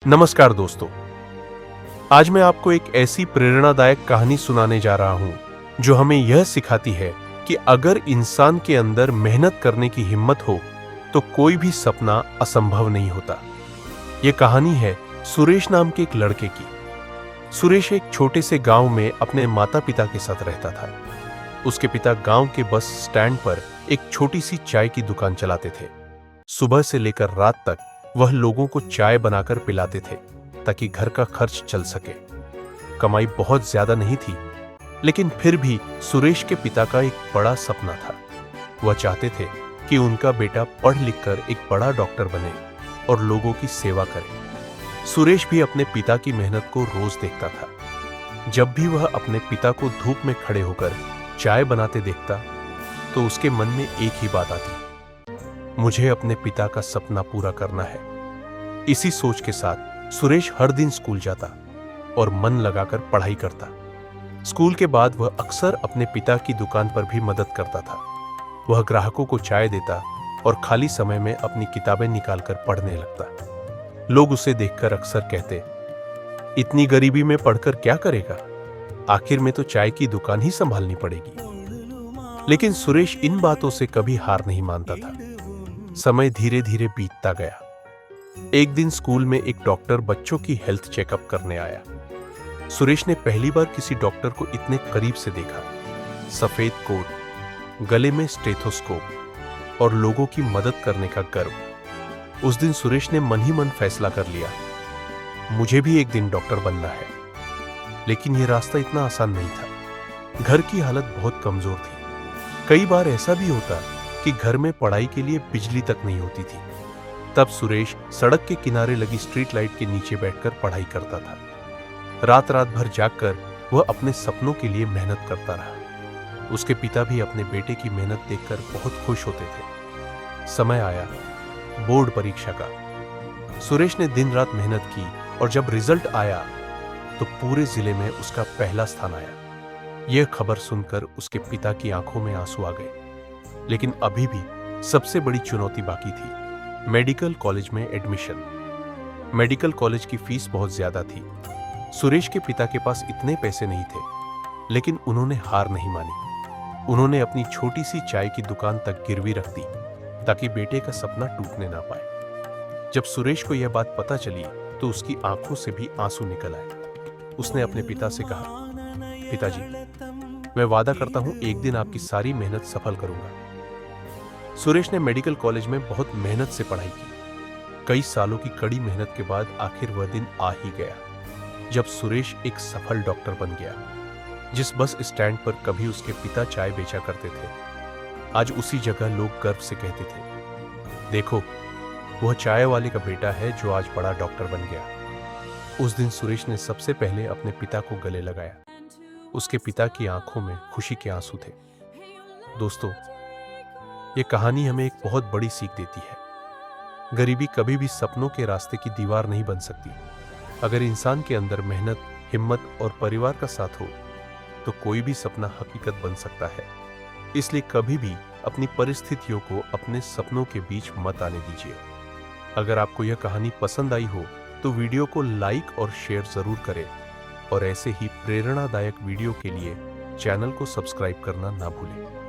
नमस्कार दोस्तों, आज मैं आपको एक ऐसी प्रेरणादायक कहानी सुनाने जा रहा हूं जो हमें यह सिखाती है कि अगर इंसान के अंदर मेहनत करने की हिम्मत हो तो कोई भी सपना असंभव नहीं होता। यह कहानी है सुरेश नाम के एक लड़के की। सुरेश एक छोटे से गांव में अपने माता पिता के साथ रहता था। उसके पिता गांव के बस स्टैंड पर एक छोटी सी चाय की दुकान चलाते थे। सुबह से लेकर रात तक वह लोगों को चाय बनाकर पिलाते थे ताकि घर का खर्च चल सके। कमाई बहुत ज्यादा नहीं थी, लेकिन फिर भी सुरेश के पिता का एक बड़ा सपना था। वह चाहते थे कि उनका बेटा पढ़ लिख कर एक बड़ा डॉक्टर बने और लोगों की सेवा करे। सुरेश भी अपने पिता की मेहनत को रोज देखता था। जब भी वह अपने पिता को धूप में खड़े होकर चाय बनाते देखता तो उसके मन में एक ही बात आती, मुझे अपने पिता का सपना पूरा करना है। इसी सोच के साथ सुरेश हर दिन स्कूल जाता और मन लगाकर पढ़ाई करता। स्कूल के बाद वह अक्सर अपने पिता की दुकान पर भी मदद करता था। वह ग्राहकों को चाय देता और खाली समय में अपनी किताबें निकालकर पढ़ने लगता। लोग उसे देखकर अक्सर कहते, इतनी गरीबी में पढ़कर क्या करेगा, आखिर में तो चाय की दुकान ही संभालनी पड़ेगी। लेकिन सुरेश इन बातों से कभी हार नहीं मानता था। समय धीरे धीरे बीतता गया। एक दिन स्कूल में एक डॉक्टर बच्चों की हेल्थ चेकअप करने आया। सुरेश ने पहली बार किसी डॉक्टर को इतने करीब से देखा। सफेद कोट, गले में स्टेथोस्कोप और लोगों की मदद करने का गर्व। उस दिन सुरेश ने मन ही मन फैसला कर लिया, मुझे भी एक दिन डॉक्टर बनना है। लेकिन यह रास्ता इतना आसान नहीं था। घर की हालत बहुत कमजोर थी। कई बार ऐसा भी होता कि घर में पढ़ाई के लिए बिजली तक नहीं होती थी। तब सुरेश सड़क के किनारे लगी स्ट्रीट लाइट के नीचे बैठकर पढ़ाई करता था। रात रात भर जागकर वह अपने सपनों के लिए मेहनत करता रहा। उसके पिता भी अपने बेटे की मेहनत देखकर बहुत खुश होते थे। समय आया बोर्ड परीक्षा का। सुरेश ने दिन रात मेहनत की और जब रिजल्ट आया तो पूरे जिले में उसका पहला स्थान आया। यह खबर सुनकर उसके पिता की आंखों में आंसू आ गए। लेकिन अभी भी सबसे बड़ी चुनौती बाकी थी, मेडिकल कॉलेज में एडमिशन। मेडिकल कॉलेज की फीस बहुत ज्यादा थी। सुरेश के पिता के पास इतने पैसे नहीं थे, लेकिन उन्होंने हार नहीं मानी। उन्होंने अपनी छोटी सी चाय की दुकान तक गिरवी रख दी ताकि बेटे का सपना टूटने ना पाए। जब सुरेश को यह बात पता चली तो उसकी आंखों से भी आंसू निकल आए। उसने अपने पिता से कहा, पिताजी, मैं वादा करता हूं एक दिन आपकी सारी मेहनत सफल करूंगा। सुरेश ने मेडिकल कॉलेज में बहुत मेहनत से पढ़ाई की। कई सालों की कड़ी मेहनत के बाद आखिर वह दिन आ ही गया जब सुरेश एक सफल डॉक्टर बन गया। जिस बस स्टैंड पर कभी उसके पिता चाय बेचा करते थे, आज उसी जगह लोग गर्व से कहते थे, देखो वह चाय वाले का बेटा है जो आज बड़ा डॉक्टर बन गया। उस दिन सुरेश ने सबसे पहले अपने पिता को गले लगाया। उसके पिता की आंखों में खुशी के आंसू थे। दोस्तों, यह कहानी हमें एक बहुत बड़ी सीख देती है। गरीबी कभी भी सपनों के रास्ते की दीवार नहीं बन सकती। अगर इंसान के अंदर मेहनत, हिम्मत और परिवार का साथ हो तो कोई भी सपना हकीकत बन सकता है। इसलिए कभी भी अपनी परिस्थितियों को अपने सपनों के बीच मत आने दीजिए। अगर आपको यह कहानी पसंद आई हो तो वीडियो को लाइक और शेयर जरूर करें और ऐसे ही प्रेरणादायक वीडियो के लिए चैनल को सब्सक्राइब करना ना भूलें।